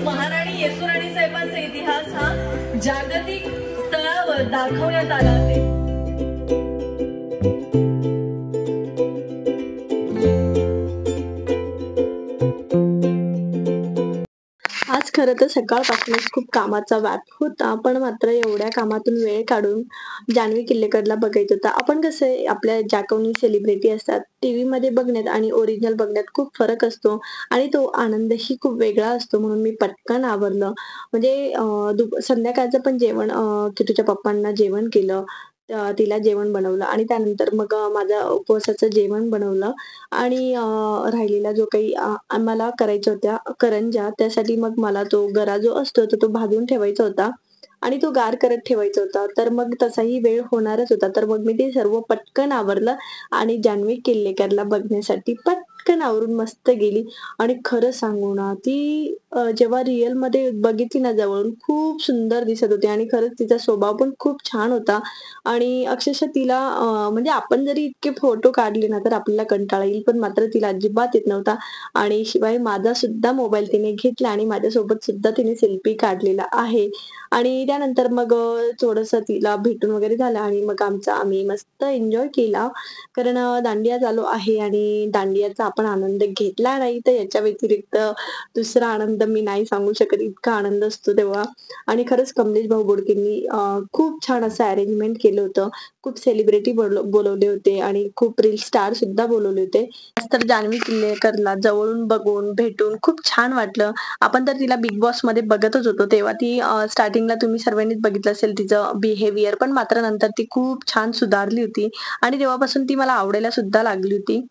महाराणी येसुराणी साहेबांचा इतिहास हा जागतिक स्तरावर दाखवण्यात आला आहे। आज खरं तर सकाळपासूनच खूप कामाचा व्याप होता, पण मात्र एवढ्या कामातून वेळ काढून जान्हवी किल्लेकरला बघायचं होतं। आपण कसं आहे, आपल्या ज्या कोणी सेलिब्रिटी असतात टीव्ही मध्ये बघण्यात आणि ओरिजिनल बघण्यात खूप फरक असतो आणि तो आनंदही खूप वेगळा असतो। म्हणून मी पटकन आवरलं, म्हणजे संध्याकाळचं पण जेवण किटूच्या पप्पांना जेवण केलं, तिला जेवण बनवलं आणि त्यानंतर मग माझं उपवासाचं जेवण बनवलं आणि राहिलेला जो काही आम्हाला करायच्या होत्या करंज्या, त्यासाठी मग मला तो गरा जो असतो तो भाजून ठेवायचा होता आणि तो गार करत ठेवायचा होता। तर मग तसाही वेळ होणारच होता, तर मग मी ते सर्व पटकन आवरलं आणि जान्हवी किल्लेकरला बघण्यासाठी पटकन आवरून मस्त गेली। आणि खरं सांगू ना, ती जेव्हा रिअल मध्ये बघितली ना जवळून, खूप सुंदर दिसत होती आणि खरंच तिचा स्वभाव पण खूप छान होता। आणि अक्षरशः तिला म्हणजे आपण जरी इतके फोटो काढले ना तर आपल्याला कंटाळा येईल, पण मात्र तिला अजिबात येत नव्हता। आणि शिवाय माझा सुद्धा मोबाईल तिने घेतला आणि माझ्यासोबत सुद्धा तिने सेल्फी काढलेला आहे। आणि त्यानंतर मग थोडंसं तिला भेटून वगैरे झालं आणि मग आम्ही मस्त एन्जॉय केला, कारण दांडिया चालू आहे आणि दांडियाचा आपण आनंद घेतला नाही तर याच्या व्यतिरिक्त दुसरा आनंद मी नाही सांगू शकत, इतका आनंद असतो तेव्हा। आणि खरंच कमलेश भाऊ बोडकेंनी खूप छान असं अरेंजमेंट केलं होतं, खूप सेलिब्रिटी बोलवले होते आणि खूप रील स्टार सुद्धा बोलवले होते। तर जान्हवी किल्लेकरला जवळून बघून भेटून खूप छान वाटलं। आपण तर तिला बिग बॉस मध्ये बघतच होतो, तेव्हा ती स्टार्टिंगला तुम्ही सर्वांनीच बघितलं असेल तिचं बिहेवियर, पण मात्र नंतर ती खूप छान सुधारली होती आणि तेव्हापासून ती मला आवडायला सुद्धा लागली होती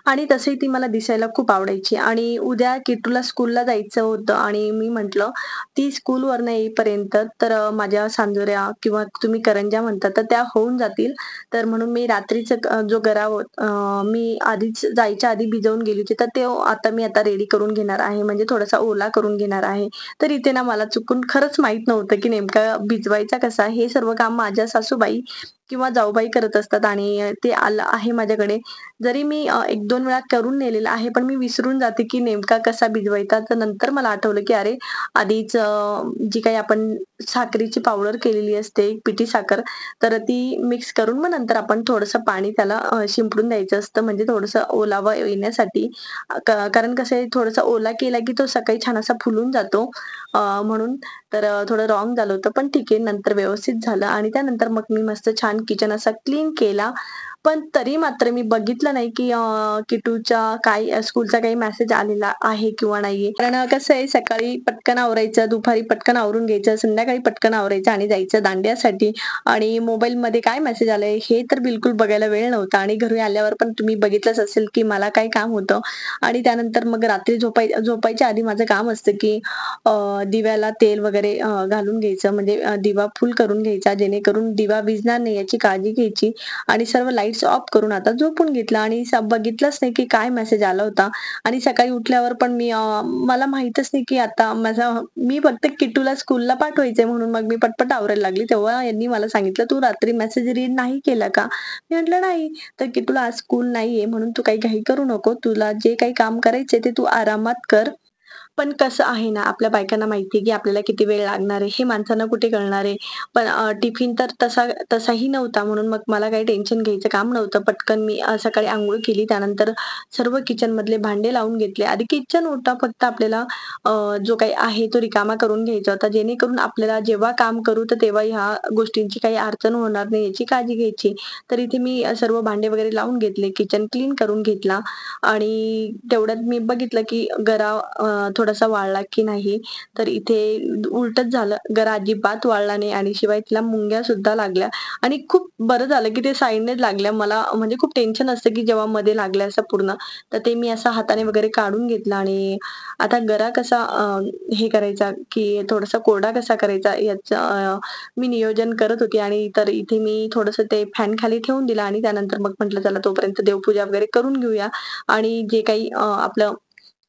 आणि तसंही ती मला दिसायला खूप आवडायची। आणि उद्या किट्टूला स्कूलला जायचं होतं आणि मी म्हटलं ती स्कूलवरनं येईपर्यंत तर माझ्या सांजोऱ्या किंवा तुम्ही करंज्या म्हणता तर त्या होऊन जातील, तर म्हणून मी रात्रीचं जो गरा मी आधीच जायच्या आधी भिजवून गेली होती, तर ते आता रेडी करून घेणार आहे, म्हणजे थोडासा ओला करून घेणार आहे। तर इथे ना मला चुकून खरंच माहित नव्हतं की नेमका भिजवायचा कसा, हे सर्व काम माझ्या सासूबाई किंवा जाऊबाई करत असतात आणि ते आलं आहे माझ्याकडे। जरी मी 1-2 वेळा करून नेलेलं आहे, पण मी विसरून जाते की नेमका कसा भिजवायचा। तर नंतर मला आठवलं की अरे आधीच जी काही आपण साखरेची पावडर केलेली असते, पिठी साखर, तर ती मिक्स करून मग नंतर आपण थोडंसं पाणी त्याला शिंपडून द्यायचं असतं, म्हणजे थोडंसं ओलावा येण्यासाठी। कारण कसं आहे, थोडासा ओला केला की तो सकाळी छान असा फुलून जातो, म्हणून। तर थोडं रॉंग झालं होतं, पण ठीक आहे, नंतर व्यवस्थित झालं। आणि त्यानंतर मग मी मस्त छान किचन असा क्लीन केला, पण तरी मात्र मी बघितलं नाही की किटूच्या काय स्कूलचा काही मेसेज आलेला आहे किंवा नाहीये। कारण कसं आहे, सकाळी पटकन आवरायचं, दुपारी पटकन आवरून घ्यायचं, संध्याकाळी पटकन आवरायचं आणि जायचं दांडियासाठी, आणि मोबाईल मध्ये काय मेसेज आलाय हे तर बिलकुल बघायला वेळ नव्हता। आणि घरी आल्यावर पण तुम्ही बघितलंच असेल की मला काय काम होतं। आणि त्यानंतर मग रात्री झोपायच्या आधी माझं काम असतं की दिव्याला तेल वगैरे घालून घ्यायचं, म्हणजे दिवा फुल करून घ्यायचा, जेणेकरून दिवा विझणार नाही याची काळजी घ्यायची। आणि सर्व लाईट्स ऑफ करून आता झोपून घेतलं आणि बघितलंच नाही की काय मेसेज आला होता। आणि सकाळी उठल्यावर पण मला माहितच नाही की आता मी फक्त किट्टूला स्कूलला पाठवायचंय, म्हणून मग मी पटपट आवरायला लागली। तेव्हा यांनी मला सांगितलं, तू रात्री मेसेज रीड नाही केला का? मी म्हटलं नाही। तर किट्टूला आज स्कूल नाहीये, म्हणून तू काही घाई करू नको, तुला जे काही काम करायचंय ते तू आरामात कर। पण कसं आहे ना, आपल्या बायकांना माहिती की आपल्याला किती वेळ लागणार आहे, हे माणसांना कुठे कळणार आहे। पण टिफिन तर तसाही नव्हता, म्हणून मग मला काही टेन्शन घ्यायचं काम नव्हतं। पटकन मी सकाळी अंघोळ केली, त्यानंतर सर्व किचन मधले भांडे लावून घेतले। आधी किचन ओटा फक्त आपल्याला जो काही आहे तो रिकामा करून घ्यायचा होता, जेणेकरून आपल्याला जेव्हा काम करू तर तेव्हा ह्या गोष्टींची काही अडचण होणार नाही याची काळजी घ्यायची। तर इथे मी सर्व भांडे वगैरे लावून घेतले, किचन क्लीन करून घेतला आणि तेवढ्यात मी बघितलं की गरा थोडासा वाळला की नाही, तर इथे उलटच झालं, गरा अजिबात वाळला नाही आणि शिवाय तिला मुंग्या सुद्धा लागल्या। आणि खूप बरं झालं की ते साईडनेच लागल्या, मला म्हणजे खूप टेन्शन असतं की जेव्हा मध्ये लागल्या असं पूर्ण, तर ते मी असं हाताने वगैरे काढून घेतलं। आणि आता गरा कसा हे करायचा की थोडासा कोरडा कसा करायचा याचं मी नियोजन करत होते। आणि तर इथे मी थोडंसं ते फॅन खाली ठेवून दिला आणि त्यानंतर मग म्हटलं चला तोपर्यंत देवपूजा वगैरे करून घेऊया। आणि जे काही आपलं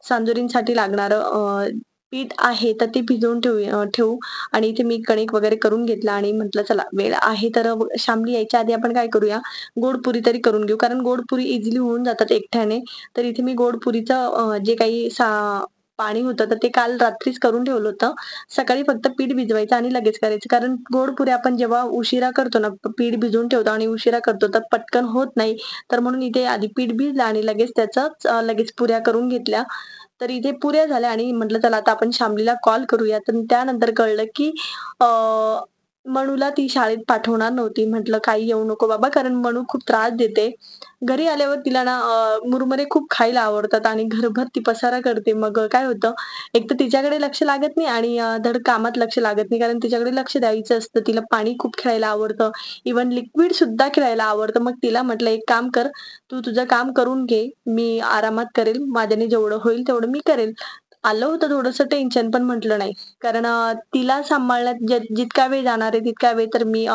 सांजोरींसाठी लागणारं पीठ आहे तर ते भिजवून ठेवू। आणि इथे मी कणिक वगैरे करून घेतला आणि म्हटलं चला वेळ आहे तर शामली यायच्या आधी आपण काय करूया, गोड पुरी तरी करून घेऊ, कारण गोड पुरी इझिली होऊन जातात एकट्याने। तर इथे मी गोड पुरीचं जे काही पाणी होतं तर ते काल रात्रीच करून ठेवलं होतं. सकाळी फक्त पीठ भिजवायचं आणि लगेच करायचं. कारण गोड पुऱ्या आपण जेव्हा उशिरा करतो ना, पीठ भिजवून ठेवतो आणि उशिरा करतो तर पटकन होत नाही. तर म्हणून इथे आधी पीठ भिजलं आणि लगेच त्याचंच लगेच पुऱ्या करून घेतल्या. तर इथे पुऱ्या झाल्या आणि म्हटलं चला आता आपण शामलीला कॉल करूया. तर त्यानंतर कळलं की अ, मनूला ती शाळेत पाठवणार नव्हती. म्हटलं काही येऊ नको बाबा कारण मनू खूप त्रास देते. घरी आल्यावर तिला ना मुरमुरे खूप खायला आवडतात आणि घरभर ती पसारा करते. मग काय होतं, एक तर तिच्याकडे लक्ष लागत नाही आणि धड कामात लक्ष लागत नाही. कारण तिच्याकडे लक्ष द्यायचं असतं. तिला पाणी खूप खेळायला आवडतं. इव्हन लिक्विड सुद्धा खेळायला आवडतं. मग तिला म्हटलं, "एक काम कर, तू तुझं काम करून घे. मी आरामात करेल. माझ्याने जेवढं होईल तेवढं मी करेल." आलं होतं थोडंसं टेन्शन, पण म्हटलं नाही. कारण तिला सांभाळण्यात जितका वेळ जाणार आहे, तितका वेळ तर मी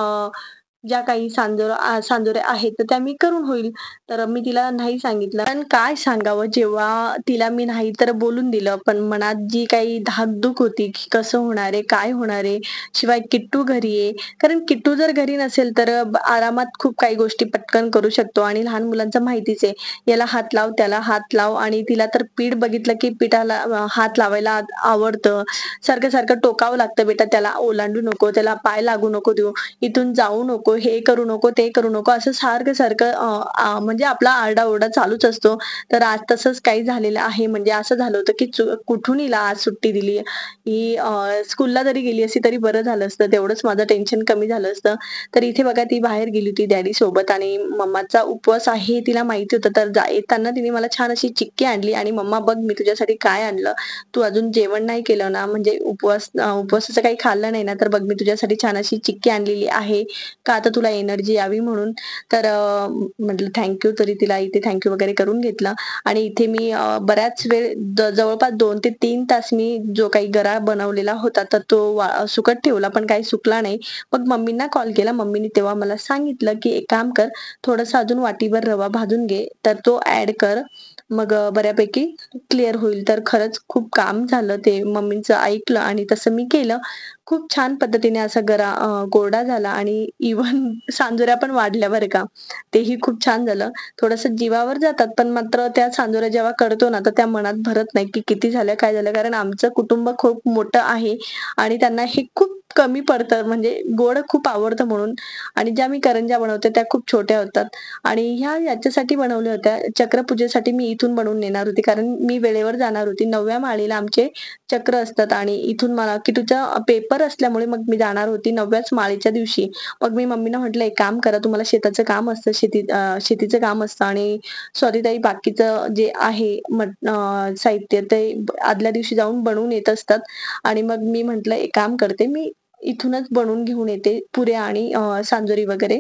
ज्या काही सांजोऱ्या आहेत, तर त्या मी करून होईल. तर मी तिला नाही सांगितलं. पण काय सांगावं, जेव्हा तिला मी नाही तर बोलून दिलं, पण मनात जी काही धाकधूक होती, की कसं होणार आहे, काय होणार आहे? शिवाय किट्टू घरी आहे. कारण किट्टू जर घरी नसेल, तर आरामात खूप काही गोष्टी पटकन करू शकतो आणि लहान मुलांचं माहितीच आहे. याला हात लाव, त्याला हात लाव आणि तिला तर पीठ बघितलं, की पिठाला हात लावायला आवडतं. सारखं-सारखं टोकावं लागतं, "बेटा त्याला ओलांडू नको, त्याला पाय लागू नको देऊ." इथून जाऊ नको, हे करू नको, ते करू नको, असं सारखं-सारखं म्हणजे आपला आरडाओरडा चालूच असतो. तर आज तसंच काही झालेलं आहे. म्हणजे असं झालं होतं, की कुठून हिला आज सुट्टी दिली. ही स्कूलला जरी गेली असती तरी बरं झालं असतं. तेवढंच माझं टेन्शन कमी झालं असतं. तर इथे बघा ती बाहेर गेली होती डॅडी सोबत आणि मम्माचा उपवास आहे तिला माहिती होतं. तर येताना तिने मला छान अशी चिक्की आणली आणि "मम्मा बघ मी तुझ्यासाठी काय आणलं. तू अजून जेवण नाही केलं ना, म्हणजे उपवासाचं काही खाल्लं नाही ना, तर बघ मी तुझ्यासाठी छान अशी चिक्की आणलेली आहे. का आता तुला एनर्जी यावी म्हणून." तर म्हटलं थँक तरी तिला इथे थँक वगैरे करून घेतलं आणि इथे मी बऱ्याच वेळ जवळपास 2 ते 3 तास मी जो काही गरा बनवलेला होता, तर तो सुकत ठेवला, पण काही सुकला नाही. मग मम्मींना कॉल केला. मम्मीने तेव्हा मला सांगितलं, की "एक काम कर, थोडंसं अजून वाटीभर रवा भाजून घे, तर तो ॲड कर. मग बऱ्यापैकी क्लिअर होईल." तर खरंच खूप काम झालं ते मम्मींचं ऐकलं आणि तसं मी केलं. खूप छान पद्धतीने असा गरा कोरडा झाला आणि इव्हन सांजोऱ्या पण वाढल्या बरं का. तेही खूप छान झालं. थोडंसं जीवावर जातात, पण मात्र त्या सांजोऱ्या जेव्हा करतो ना, तर त्या मनात भरत नाही, की किती झाल्या, काय झालं. कारण आमचं कुटुंब खूप मोठं आहे आणि त्यांना हे खूप कमी पडतं, म्हणजे गोड खूप आवडतं म्हणून. आणि ज्या मी करंज्या बनवते त्या खूप छोट्या होतात आणि ह्या याच्यासाठी बनवल्या होत्या, चक्रपूजेसाठी मी इथून बनवून नेणार होती. कारण मी वेळेवर जाणार होती. 9व्या माळीला आमचे चक्र असतात आणि इथून मला किटूचा पेपर असल्यामुळे मग मी जाणार होती 9व्याच माळेच्या दिवशी. मग मी मम्मीला म्हटलं, "एक काम करा, तुम्हाला शेताचं काम असतं, शेतीचं काम असतं आणि स्वातीताई बाकीचं जे आहे साहित्य ते आदल्या दिवशी जाऊन बनवून येत असतात." आणि मग मी म्हटलं, "एक काम करते, मी इथूनच बनवून घेऊन येते पुऱ्या आणि सांजोरी वगैरे."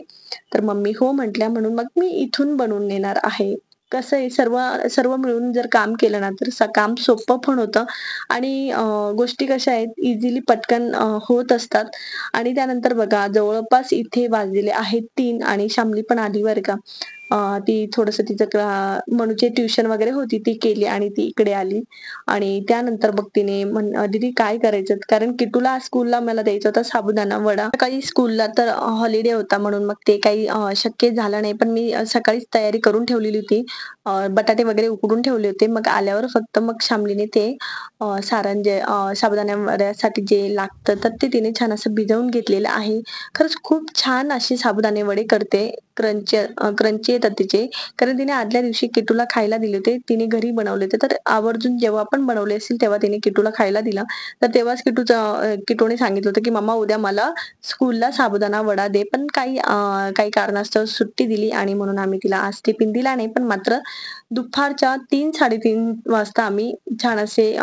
तर मम्मी हो म्हटल्या, म्हणून मग मी इथून बनवून नेणार आहे. कसं आहे सर्व सर्व मिळून जर काम केलं ना, तर काम सोपं पण होतं आणि गोष्टी कशा आहेत इझिली पटकन होत असतात आणि त्यानंतर बघा जवळपास इथे वाजलेले आहेत 3 आणि शामली पण आली बरं का. ती थोडंसं तिचं मनूची ट्युशन वगैरे होती ती केली आणि ती इकडे आली आणि त्यानंतर मग तिने "दीदी काय करायचं?" कारण किटूला स्कूलला मला द्यायचा होता साबुदाणा वडा. सकाळी स्कूलला तर हॉलिडे होता म्हणून मग ते काही शक्य झालं नाही. पण मी सकाळीच तयारी करून ठेवलेली होती. बटाटे वगैरे उकडून ठेवले होते. मग आल्यावर फक्त मग शामलीने ते सारण जे साबुदाणा वड्यासाठी जे लागतं, तर ते तिने छान असं भिजवून घेतलेलं आहे. खरंच खूप छान असे साबुदाणे वडे करते. क्रंची येतात तिचे. कारण तिने आदल्या दिवशी किटूला खायला दिले होते. तिने घरी बनवले होते. तर आवर्जून जेव्हा पण बनवले असतील, तेव्हा तिने किटूला खायला दिलं. तर तेव्हाच किटूने सांगितलं होतं, की "मम्मा उद्या मला स्कूलला साबुदाणा वडा दे." पण काही कारणास्तव सुट्टी दिली आणि म्हणून आम्ही तिला आज टिफिन दिला नाही. पण मात्र दुपारच्या 3-3:30 वाजता आम्ही छान असे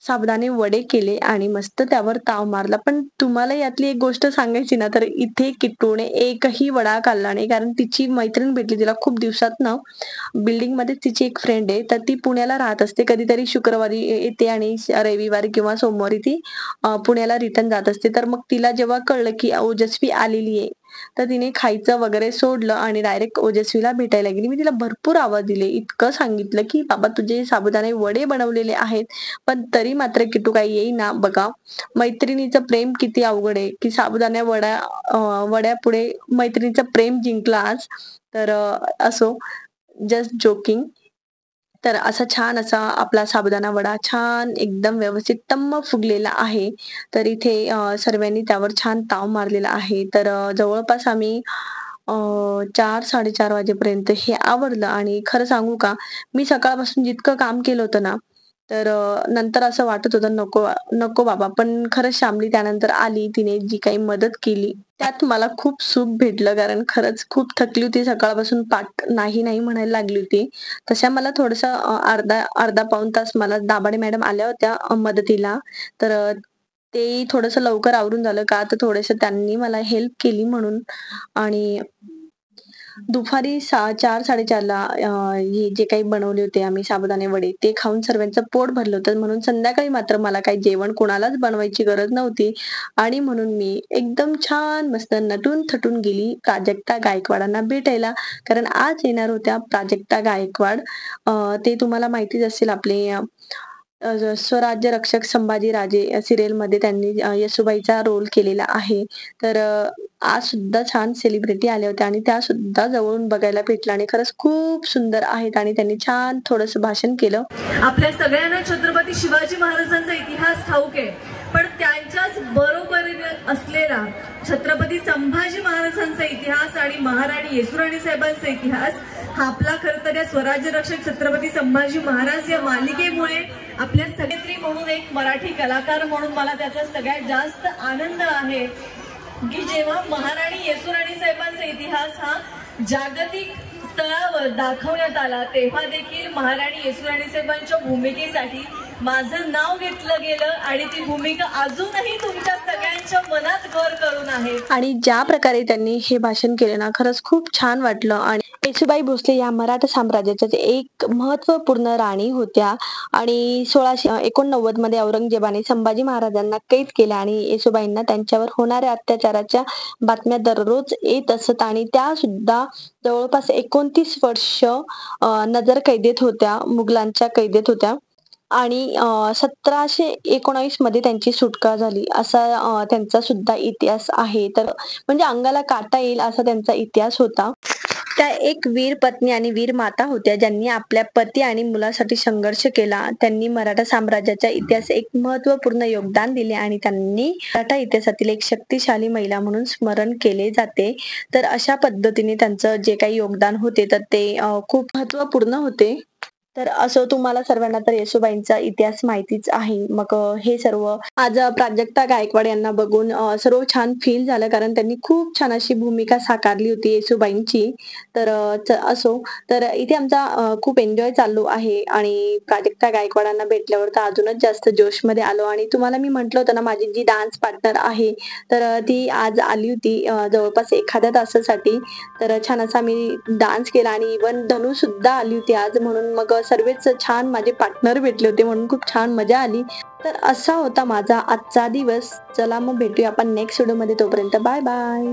साबुदाणे वडे केले आणि मस्त त्यावर ताव मारला. पण तुम्हाला यातली एक गोष्ट सांगायची ना, तर इथे किट्टूने एकही वडा खाल्ला नाही. कारण तिची मैत्रीण भेटली तिला खूप दिवसातनं. बिल्डिंगमध्येच तिची एक फ्रेंड आहे, तर ती पुण्याला राहत असते. कधीतरी शुक्रवारी येते आणि रविवारी किंवा सोमवारी ती पुण्याला रिटर्न जात असते. तर मग तिला जेव्हा कळलं, की ओजस्वी आलेली आहे, तर तिने खायचं वगैरे सोडलं आणि डायरेक्ट ओजस्वीला भेटायला गेली. मी तिला भरपूर आवाज दिले. इतकं सांगितलं, की "बाबा तुझे साबुदाणे वडे बनवलेले आहेत." पण तरी मात्र किट्टू काही येईना. बघा, मैत्रिणीचं प्रेम किती अवघड आहे, की वड्यापुढे मैत्रिणीचं प्रेम जिंकलं आज. तर असो, जस्ट जोकिंग. तर असा छान असा आपला साबुदाणा वडा छान एकदम व्यवस्थित टम्म फुगलेला आहे. तर इथे सर्वांनी त्यावर छान ताव मारलेला आहे. तर जवळपास आम्ही 4-4:30 वाजेपर्यंत हे आवरलं आणि खरं सांगू का, मी सकाळपासून जितकं काम केलं होतं ना, तर नंतर असं वाटत होतं नको नको बाबा. पण खरंच श्यामली त्यानंतर आली. तिने जी काही मदत केली, त्यात मला खूप सुख भेटलं. कारण खरंच खूप थकली होती सकाळपासून. पाठ नाही, नाही म्हणायला लागली होती. तशा मला थोडंसं अर्धा अर्धा पाऊण तास मला दाभाडे मॅडम आल्या होत्या मदतीला. तर तेही थोडंसं लवकर आवरून झालं का, तर थोडंसं त्यांनी मला हेल्प केली म्हणून. आणि दुपारी 4-4:30ला हे जे काही बनवले होते आम्ही साबुदाणे वडे, ते खाऊन सर्वांचं पोट भरलं होतं. म्हणून संध्याकाळी मात्र मला काही जेवण कोणालाच बनवायची गरज नव्हती आणि म्हणून मी एकदम छान मस्त नटून-थटून गेली प्राजक्ता गायकवाडांना भेटायला. कारण आज येणार होत्या प्राजक्ता गायकवाड. ते तुम्हाला माहितीच असेल, आपले स्वराज्य रक्षक संभाजी राजे सिरियलमध्ये त्यांनी येसूबाईचा रोल केलेला आहे. तर आज सुद्धा छान सेलिब्रिटी आल्या होत्या आणि त्या सुद्धा जवळून बघायला भेटल्या आणि खरंच खूप सुंदर आहेत आणि त्यांनी छान थोडंसं भाषण केलं. आपल्या सगळ्यांना छत्रपती शिवाजी महाराजांचा इतिहास ठाऊक आहे, पण त्यांच्याच बरोबरीने असलेला छत्रपती संभाजी महाराजांचा इतिहास आणि महाराणी येसुराणी साहेबांचा इतिहास हा आपला खरं तर या स्वराज्य रक्षक छत्रपती संभाजी महाराज या मालिकेमुळे आपल्या सगळ्यांनी म्हणून एक मराठी कलाकार म्हणून मला त्याचा सगळ्यात जास्त आनंद आहे की जेव्हा महाराणी येसुराणी साहेबांचा इतिहास हा जागतिक स्तरावर दाखवण्यात आला, तेव्हा देखील महाराणी येसुराणी साहेबांच्या भूमिकेसाठी माझं नाव घेतलं गेलं आणि ती भूमिका अजूनही तुमच्या सगळ्यांच्या मनात घर करून आहे. आणि ज्या प्रकारे त्यांनी हे भाषण केले ना, खरंच खूप छान वाटलं. आणि येसूबाई भोसले या मराठा साम्राज्याच्या एक महत्वपूर्ण राणी होत्या आणि 1689 मध्ये औरंगजेबाने संभाजी महाराजांना कैद केलं आणि येसूबाईंना त्यांच्यावर होणाऱ्या अत्याचाराच्या बातम्या दररोज येत असत आणि त्या सुद्धा जवळपास 29 वर्ष नजर कैदेत होत्या, मुघलांच्या कैदेत होत्या. आणि 1719 मध्ये त्यांची सुटका झाली, असा त्यांचा सुद्धा इतिहास आहे. तर म्हणजे अंगाला काटा येईल असा त्यांचा इतिहास होता. त्या एक वीर पत्नी आणि वीर माता होत्या, ज्यांनी आपल्या पती आणि मुलासाठी संघर्ष केला. त्यांनी मराठा साम्राज्याच्या इतिहासात एक महत्वपूर्ण योगदान दिले आणि त्यांनी मराठा इतिहासातील एक शक्तिशाली महिला म्हणून स्मरण केले जाते. तर अशा पद्धतीने त्यांचं जे काही योगदान होते तर ते खूप महत्वपूर्ण होते. तर असं तुम्हाला सर्वांना तर येसूबाईंचा इतिहास माहितीच आहे. मग हे सर्व आज प्राजक्ता गायकवाड यांना बघून सर्व छान फील झालं, कारण त्यांनी खूप छान अशी भूमिका साकारली होती येसूबाईंची. तर असो, तर इथे आमचा खूप एन्जॉय चालू आहे आणि प्राजक्ता गायकवाडांना भेटल्यावर तर अजूनच जास्त जोशमध्ये आलो. आणि तुम्हाला मी म्हटलं होतं ना, माझी जी डान्स पार्टनर आहे तर ती आज आली होती जवळपास एखाद्या तासासाठी. तर छान असा मी डान्स केला आणि इव्हन धनू सुद्धा आली होती आज. म्हणून मग सर्वच छान माझे पार्टनर भेटले होते, म्हणून खूप छान मजा आली. तर असा होता माझा आजचा दिवस. चला मग भेटूया आपण नेक्स्ट व्हिडिओ मध्ये. तोपर्यंत बाय बाय.